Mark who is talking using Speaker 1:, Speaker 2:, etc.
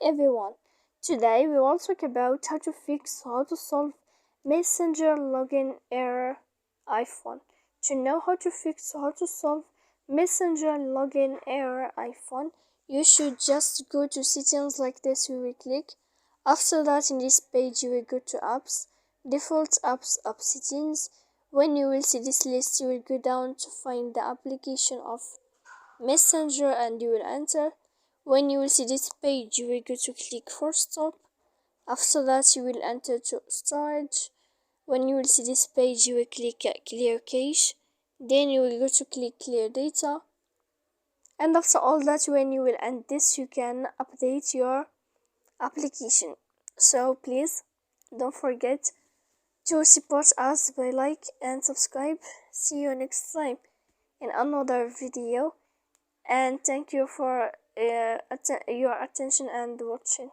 Speaker 1: everyone. Today we will talk about how to solve Messenger login error iPhone. To know how to solve Messenger login error iPhone, you should just go to settings like this. You will click. After that, in this page you will go to apps, default apps, app settings. When you will see this list, you will go down to find the application of Messenger and you will enter. When you will see this page, you will go to click for stop. After that, you will enter to storage. When you will see this page, you will click clear cache. Then you will go to click clear data. And after all that, when you will end this, you can update your application. So please don't forget to support us by like and subscribe. See you next time in another video. And thank you for your attention and watching.